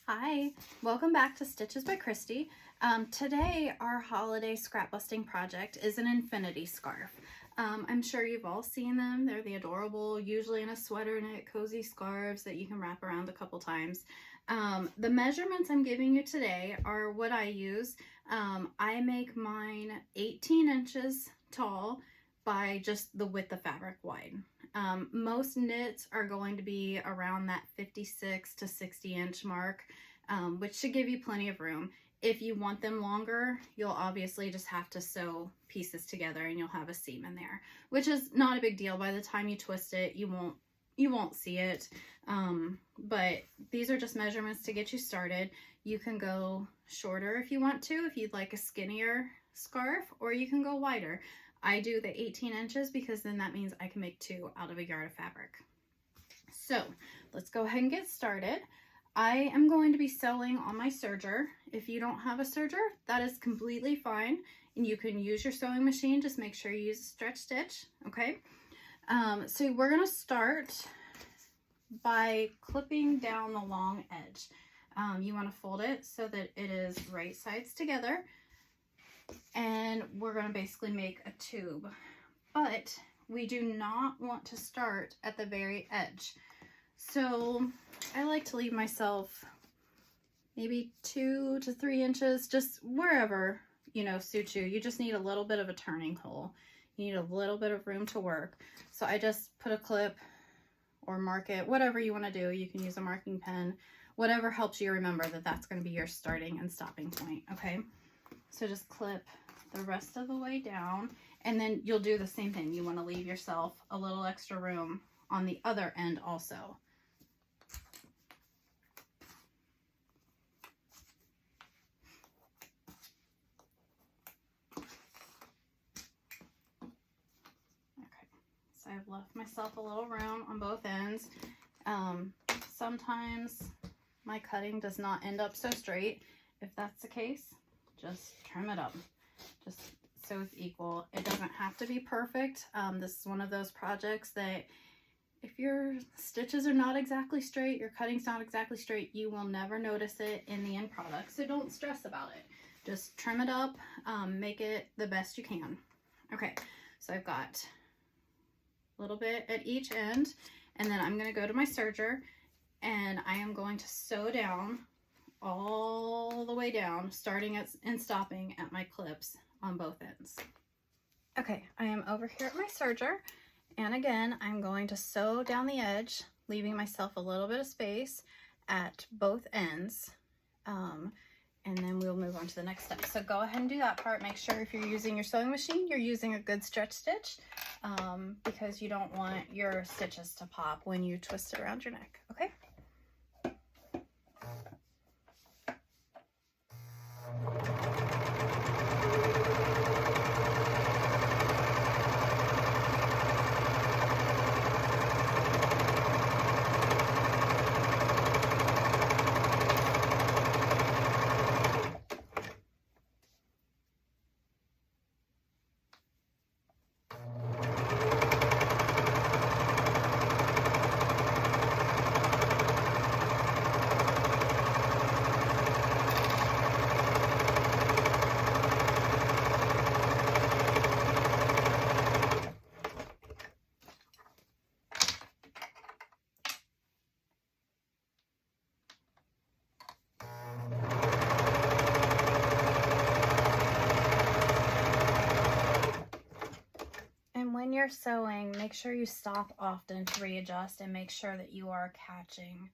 Hi, welcome back to Stitches by Christy. Today our holiday scrap busting project is an infinity scarf. I'm sure you've all seen them. They're the adorable, usually in a sweater knit, cozy scarves that you can wrap around a couple times. The measurements I'm giving you today are what I use. I make mine 18 inches tall by just the width of fabric wide. Most knits are going to be around that 56 to 60 inch mark, which should give you plenty of room. If you want them longer, you'll obviously just have to sew pieces together and you'll have a seam in there, which is not a big deal. By the time you twist it, you won't see it. But these are just measurements to get you started. You can go shorter if you want to, if you'd like a skinnier scarf, or you can go wider. I do the 18 inches because then that means I can make 2 out of a yard of fabric. So let's go ahead and get started. I am going to be sewing on my serger. If you don't have a serger, that is completely fine. And you can use your sewing machine. Just make sure you use a stretch stitch, okay? So we're gonna start by clipping down the long edge. You wanna fold it so that it is right sides together. And we're going to basically make a tube, but we do not want to start at the very edge. So I like to leave myself maybe 2 to 3 inches, just wherever, suits you. You just need a little bit of a turning hole. You need a little bit of room to work. So I just put a clip or mark it, whatever you want to do. You can use a marking pen, whatever helps you remember that that's going to be your starting and stopping point, okay? So just clip the rest of the way down, and then you'll do the same thing. You want to leave yourself a little extra room on the other end also. Okay, so I've left myself a little room on both ends. Sometimes my cutting does not end up so straight. If that's the case, just trim it up, just so it's equal. It doesn't have to be perfect. This is one of those projects that if your stitches are not exactly straight, your cutting's not exactly straight, you will never notice it in the end product. So don't stress about it. Just trim it up, make it the best you can. Okay, so I've got a little bit at each end, and then I'm going to go to my serger and I am going to sew down all the way down, starting at and stopping at my clips on both ends. Okay, I am over here at my serger, and again, I'm going to sew down the edge, leaving myself a little bit of space at both ends, and then we'll move on to the next step. So go ahead and do that part. Make sure if you're using your sewing machine, you're using a good stretch stitch, because you don't want your stitches to pop when you twist it around your neck, okay? When you're sewing, make sure you stop often to readjust and make sure that you are catching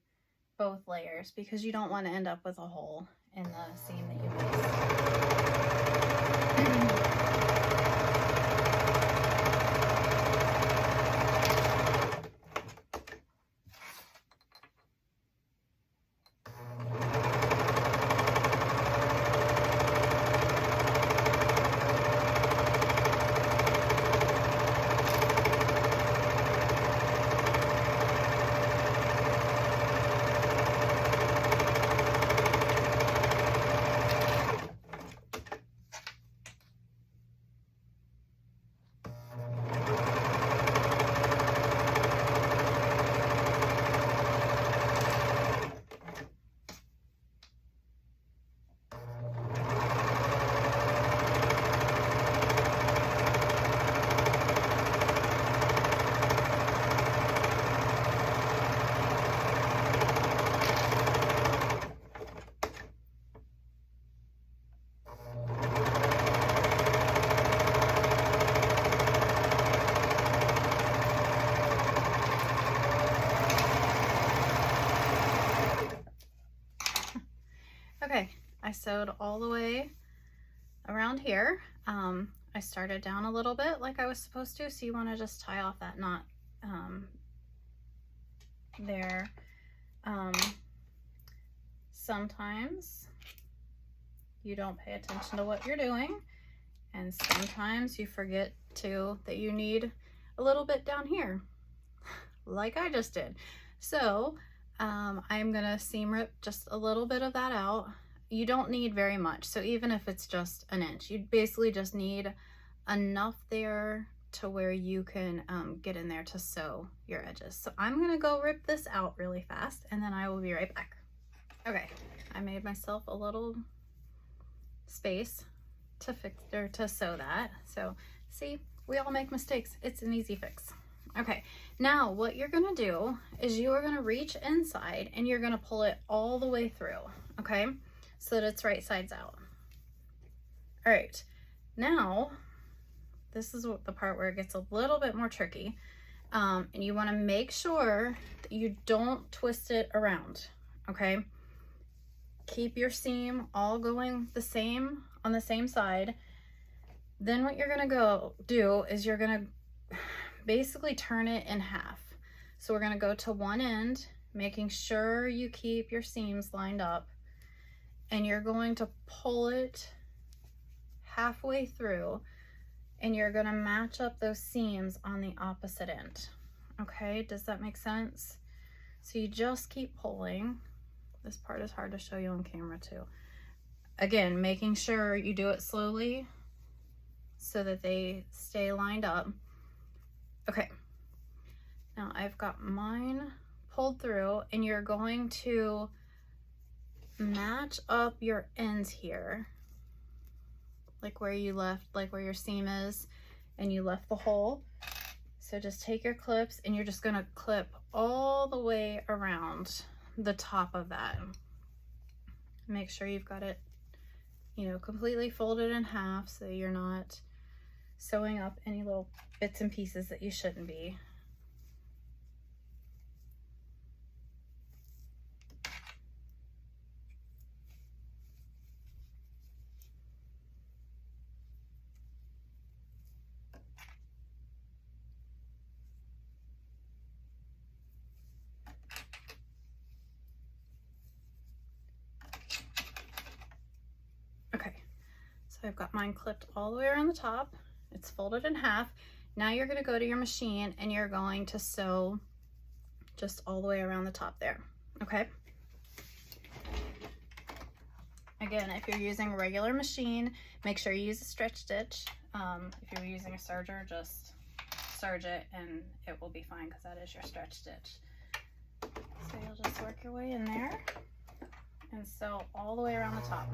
both layers, because you don't want to end up with a hole in the seam that you missed. I sewed all the way around here. I started down a little bit like I was supposed to, so you want to just tie off that knot there. Sometimes you don't pay attention to what you're doing, and sometimes you forget that you need a little bit down here, like I just did. So I'm gonna seam rip just a little bit of that out. You don't need very much, so even if it's just an inch, you basically just need enough there to where you can get in there to sew your edges. So I'm gonna go rip this out really fast, and then I will be right back. Okay, I made myself a little space to fix or to sew that. So see, we all make mistakes. It's an easy fix. Okay, now what you're gonna do is you are gonna reach inside and you're gonna pull it all the way through, okay? So that it's right sides out. All right, now this is the part where it gets a little bit more tricky. And you wanna make sure that you don't twist it around, okay? Keep your seam all going the same on the same side. Then what you're gonna do is you're gonna basically turn it in half. So we're gonna go to one end, making sure you keep your seams lined up, and you're going to pull it halfway through, and you're gonna match up those seams on the opposite end. Okay, does that make sense? So you just keep pulling. This part is hard to show you on camera too. Again, making sure you do it slowly so that they stay lined up. Okay, now I've got mine pulled through, and you're going to match up your ends here, like where you left, like where your seam is, and you left the hole. So just take your clips and you're just gonna clip all the way around the top of that. Make sure you've got it, you know, completely folded in half so you're not sewing up any little bits and pieces that you shouldn't be. Okay, so I've got mine clipped all the way around the top. It's folded in half. Now you're going to go to your machine and you're going to sew just all the way around the top there. Okay. Again, if you're using a regular machine, make sure you use a stretch stitch. If you're using a serger, just serge it and it will be fine because that is your stretch stitch. So you'll just work your way in there and sew all the way around the top.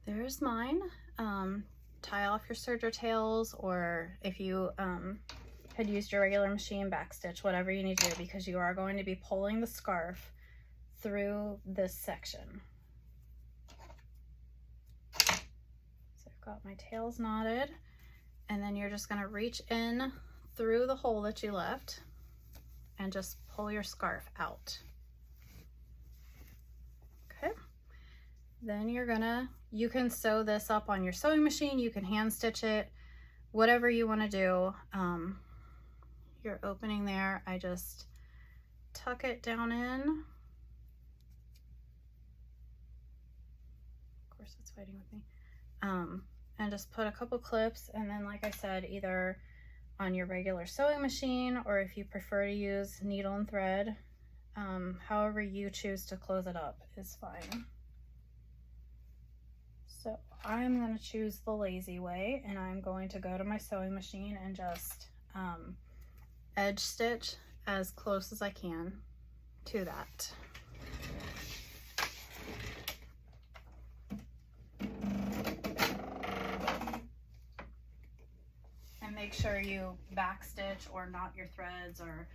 There's mine. Tie off your serger tails, or if you had used your regular machine, backstitch, whatever you need to do, because you are going to be pulling the scarf through this section. So I've got my tails knotted, and then you're just going to reach in through the hole that you left and just pull your scarf out. Okay. Then you can sew this up on your sewing machine, you can hand stitch it, whatever you want to do. Your opening there, I just tuck it down in. Of course it's fighting with me. And just put a couple clips, and then like I said, either on your regular sewing machine, or if you prefer to use needle and thread, However you choose to close it up is fine. So I'm going to choose the lazy way, and I'm going to go to my sewing machine and just edge stitch as close as I can to that. And make sure you back stitch or knot your threads or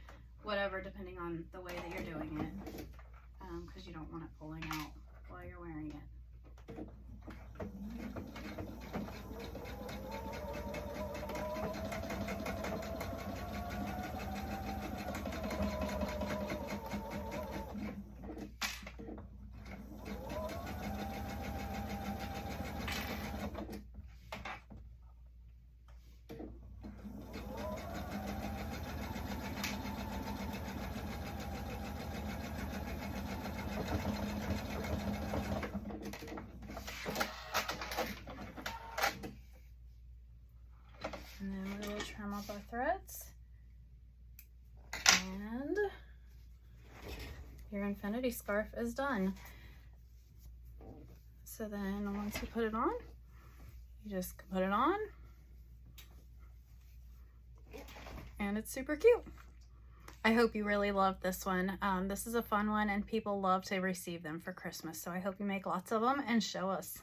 whatever, depending on the way that you're doing it, because you don't want it pulling out while you're wearing it. And then we will trim up our threads, and your infinity scarf is done. So then once you put it on, you just put it on, and it's super cute. I hope you really love this one. This is a fun one, and people love to receive them for Christmas. So I hope you make lots of them and show us.